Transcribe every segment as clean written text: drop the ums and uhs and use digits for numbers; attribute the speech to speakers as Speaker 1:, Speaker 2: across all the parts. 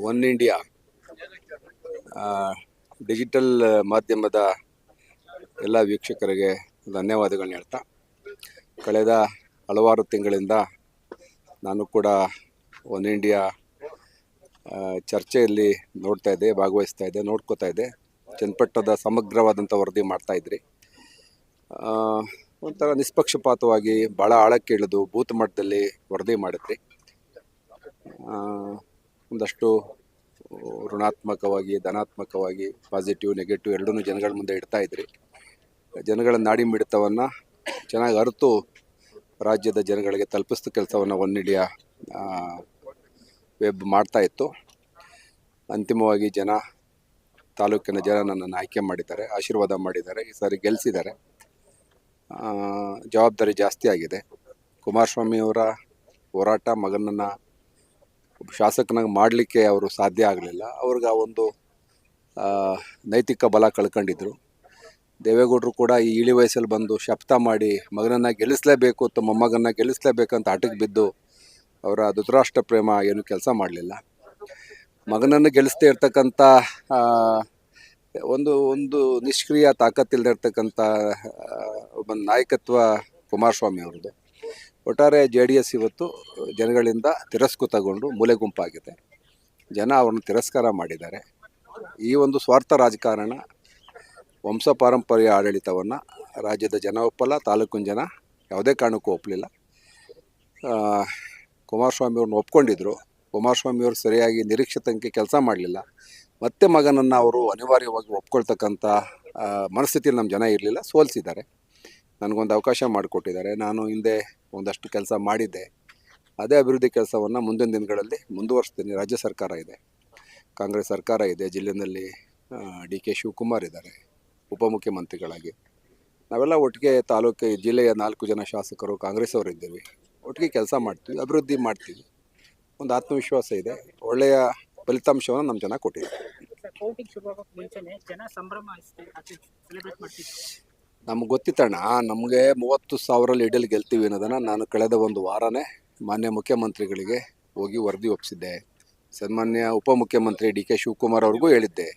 Speaker 1: One India digital ಮಾಧ್ಯಮದ ಎಲ್ಲ ವೀಕ್ಷಕರಿಗೆ ಧನ್ಯವಾದಗಳನ್ನ ಹೇಳ್ತಾ, ಕಳೆದ ಹಲವಾರು ತಿಂಗಳಿಂದ ನಾನು ಕೂಡ ಒನ್ ಇಂಡಿಯಾ ಚರ್ಚೆಯಲ್ಲಿ ಭಾಗವಹಿಸ್ತಾ ಇದ್ದೆ, ನೋಡ್ಕೋತಾ ಇದ್ದೆ. ಚನ್ನಪಟ್ಟಣದ ಸಮಗ್ರವಾದಂಥ ವರದಿ ಮಾಡ್ತಾಯಿದ್ರಿ. ಒಂಥರ ನಿಷ್ಪಕ್ಷಪಾತವಾಗಿ ಭಾಳ ಆಳಕ್ಕೆ ಇಳಿದು ಬೂತ್ ಮಟ್ಟದಲ್ಲಿ ವರದಿ ಮಾಡಿದ್ರಿ. ಒಂದಷ್ಟು ಋಣಾತ್ಮಕವಾಗಿ, ಧನಾತ್ಮಕವಾಗಿ, ಪಾಸಿಟಿವ್, ನೆಗೆಟಿವ್ ಎರಡನ್ನೂ ಜನಗಳ ಮುಂದೆ ಇಡ್ತಾ ಇದ್ರಿ. ಜನಗಳ ನಾಡಿ ಮಿಡಿತವನ್ನು ಚೆನ್ನಾಗಿ ಅರಿತು ರಾಜ್ಯದ ಜನಗಳಿಗೆ ತಲುಪಿಸಿದ ಕೆಲಸವನ್ನು ಒನ್ ಇಂಡಿಯಾ ವೆಬ್ ಮಾಡ್ತಾಯಿತ್ತು. ಅಂತಿಮವಾಗಿ ತಾಲೂಕಿನ ಜನ ನನ್ನನ್ನು ಆಯ್ಕೆ ಮಾಡಿದ್ದಾರೆ, ಆಶೀರ್ವಾದ ಮಾಡಿದ್ದಾರೆ. ಈ ಸಾರಿ ಗೆಲ್ಲಿಸಿದ್ದಾರೆ. ಜವಾಬ್ದಾರಿ ಜಾಸ್ತಿ ಆಗಿದೆ. ಕುಮಾರಸ್ವಾಮಿಯವರ ಹೋರಾಟ ಮಗನನ್ನು ಶಾಸಕನಾಗಿ ಮಾಡಲಿಕ್ಕೆ ಅವರು ಸಾಧ್ಯ ಆಗಲಿಲ್ಲ. ಅವ್ರಿಗೆ ಆ ಒಂದು ನೈತಿಕ ಬಲ ಕಳ್ಕೊಂಡಿದ್ರು. ದೇವೇಗೌಡರು ಕೂಡ ಈ ಇಳಿ ವಯಸ್ಸಲ್ಲಿ ಬಂದು ಶಪಥ ಮಾಡಿ ಮಗನನ್ನು ಗೆಲ್ಲಿಸಲೇಬೇಕು ಅಥವಾ ಮೊಮ್ಮಗನ್ನ ಗೆಲ್ಲಿಸಲೇಬೇಕಂತ ಆಟಕ್ಕೆ ಬಿದ್ದು ಅವರ ಧೃತರಾಷ್ಟ್ರ ಪ್ರೇಮ ಏನು ಕೆಲಸ ಮಾಡಲಿಲ್ಲ. ಮಗನನ್ನು ಗೆಲ್ಲಿಸದೇ ಇರ್ತಕ್ಕಂಥ ಒಂದು ನಿಷ್ಕ್ರಿಯ ತಾಕತ್ತಿಲ್ಲದೆ ಇರ್ತಕ್ಕಂಥ ಒಬ್ಬ ನಾಯಕತ್ವ ಕುಮಾರಸ್ವಾಮಿ ಅವ್ರದ್ದು. ಒಟ್ಟಾರೆ JDS ಇವತ್ತು ಜನಗಳಿಂದ ತಿರಸ್ಕೃತಗೊಂಡು ಮೂಲೆ ಗುಂಪಾಗಿದೆ. ಜನ ಅವ್ರನ್ನ ತಿರಸ್ಕಾರ ಮಾಡಿದ್ದಾರೆ. ಈ ಒಂದು ಸ್ವಾರ್ಥ ರಾಜಕಾರಣ, ವಂಶ ಪಾರಂಪರ್ಯ ಆಡಳಿತವನ್ನು ರಾಜ್ಯದ ಜನ ಒಪ್ಪಲ್ಲ, ತಾಲೂಕಿನ ಜನ ಯಾವುದೇ ಕಾರಣಕ್ಕೂ ಒಪ್ಪಲಿಲ್ಲ. ಕುಮಾರಸ್ವಾಮಿಯವ್ರನ್ನ ಒಪ್ಕೊಂಡಿದ್ರು. ಕುಮಾರಸ್ವಾಮಿಯವರು ಸರಿಯಾಗಿ ನಿರೀಕ್ಷಿತಂಗೆ ಕೆಲಸ ಮಾಡಲಿಲ್ಲ. ಮತ್ತೆ ಮಗನನ್ನು ಅವರು ಅನಿವಾರ್ಯವಾಗಿ ಒಪ್ಕೊಳ್ತಕ್ಕಂಥ ಮನಸ್ಥಿತಿಯಲ್ಲಿ ನಮ್ಮ ಜನ ಇರಲಿಲ್ಲ, ಸೋಲಿಸಿದ್ದಾರೆ. ನನಗೊಂದು ಅವಕಾಶ ಮಾಡಿಕೊಟ್ಟಿದ್ದಾರೆ. ನಾನು ಹಿಂದೆ ಒಂದಷ್ಟು ಕೆಲಸ ಮಾಡಿದ್ದೆ. ಅದೇ ಅಭಿವೃದ್ಧಿ ಕೆಲಸವನ್ನು ಮುಂದಿನ ದಿನಗಳಲ್ಲಿ ಮುಂದುವರಿಸ್ತೀನಿ. ರಾಜ್ಯ ಸರ್ಕಾರ ಇದೆ, ಕಾಂಗ್ರೆಸ್ ಸರ್ಕಾರ ಇದೆ, ಜಿಲ್ಲೆಯಲ್ಲಿ DK ಶಿವಕುಮಾರ್ ಇದ್ದಾರೆ ಉಪಮುಖ್ಯಮಂತ್ರಿಗಳಾಗಿ. ನಾವೆಲ್ಲ ಒಟ್ಟಿಗೆ ಜಿಲ್ಲೆಯ 4 ಜನ ಶಾಸಕರು ಕಾಂಗ್ರೆಸ್ ಅವರು ಇದ್ದೀವಿ. ಒಟ್ಟಿಗೆ ಕೆಲಸ ಮಾಡ್ತೀವಿ, ಅಭಿವೃದ್ಧಿ ಮಾಡ್ತೀವಿ. ಒಂದು ಆತ್ಮವಿಶ್ವಾಸ ಇದೆ. ಒಳ್ಳೆಯ ಫಲಿತಾಂಶವನ್ನು ನಮ್ಮ ಜನ ಕೊಟ್ಟಿದ್ದಾರೆ. ನಮ್ಗೆ ಗೊತ್ತಿತ್ತಣ್ಣ, ನಮಗೆ 30,000 ಲೀಡಲ್ಲಿ ಗೆಲ್ತೀವಿ ಅನ್ನೋದನ್ನು ನಾನು ಕಳೆದ ಒಂದು ವಾರನೇ ಮಾನ್ಯ ಮುಖ್ಯಮಂತ್ರಿಗಳಿಗೆ ಹೋಗಿ ವರದಿ ಒಪ್ಪಿಸಿದ್ದೆ. ಸನ್ಮಾನ್ಯ ಉಪಮುಖ್ಯಮಂತ್ರಿ DK ಶಿವಕುಮಾರ್ ಅವ್ರಿಗೂ ಹೇಳಿದ್ದೆ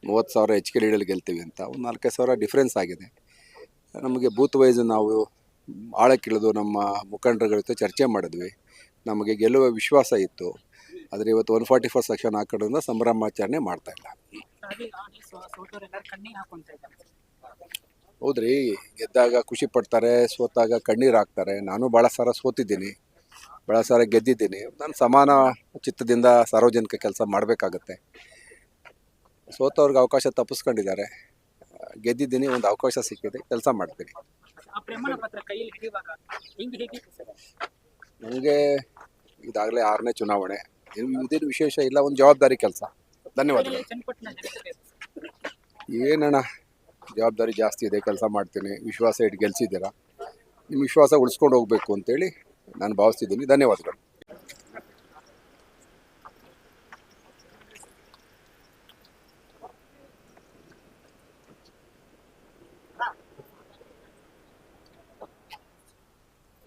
Speaker 1: 30,000 ಹೆಚ್ಚಿಗೆ ಲೀಡಲ್ಲಿ ಗೆಲ್ತೀವಿ ಅಂತ. ಒಂದು 4,000 ಡಿಫ್ರೆನ್ಸ್ ಆಗಿದೆ. ನಮಗೆ ಬೂತ್ ವೈಸ್ ನಾವು ಆಳಕ್ಕಿಳಿದು ನಮ್ಮ ಮುಖಂಡರುಗಳ ಜೊತೆ ಚರ್ಚೆ ಮಾಡಿದ್ವಿ. ನಮಗೆ ಗೆಲ್ಲುವ ವಿಶ್ವಾಸ ಇತ್ತು. ಆದರೆ ಇವತ್ತು 144 ಸೆಕ್ಷನ್ ಹಾಕೋದ್ರಿಂದ ಸಂಭ್ರಮಾಚರಣೆ ಮಾಡ್ತಾ ಇಲ್ಲ. ಹೌದ್ರಿ, ಗೆದ್ದಾಗ ಖುಷಿ ಪಡ್ತಾರೆ, ಸೋತಾಗ ಕಣ್ಣೀರು ಹಾಕ್ತಾರೆ. ನಾನು ಭಾಳ ಸಾರ ಸೋತಿದ್ದೀನಿ, ಭಾಳ ಸಾರ ಗೆದ್ದಿದ್ದೀನಿ. ನಾನು ಸಮಾನ ಚಿತ್ತದಿಂದ ಸಾರ್ವಜನಿಕ ಕೆಲಸ ಮಾಡಬೇಕಾಗತ್ತೆ. ಸೋತವ್ರಿಗೆ ಅವಕಾಶ ತಪ್ಪಿಸ್ಕೊಂಡಿದ್ದಾರೆ, ಗೆದ್ದಿದ್ದೀನಿ, ಒಂದು ಅವಕಾಶ ಸಿಕ್ಕಿದೆ, ಕೆಲಸ ಮಾಡ್ತೀನಿ. ನನಗೆ ಇದಾಗಲೇ 6ನೇ ಚುನಾವಣೆ, ಇದೇನು ವಿಶೇಷ ಇಲ್ಲ, ಒಂದು ಜವಾಬ್ದಾರಿ ಕೆಲಸ. ಧನ್ಯವಾದಗಳು. ಏನಣ್ಣ, ಜವಾಬ್ದಾರಿ ಜಾಸ್ತಿ ಇದೆ, ಕೆಲಸ ಮಾಡ್ತೀನಿ. ವಿಶ್ವಾಸ ಇಟ್ಟು ಗೆಲ್ಸಿದ್ದೀರಾ, ನಿಮ್ಮ ವಿಶ್ವಾಸ ಉಳಿಸ್ಕೊಂಡು ಹೋಗಬೇಕು ಅಂತೇಳಿ ನಾನು ಭಾವಿಸ್ತಿದ್ದೀನಿ. ಧನ್ಯವಾದಗಳು.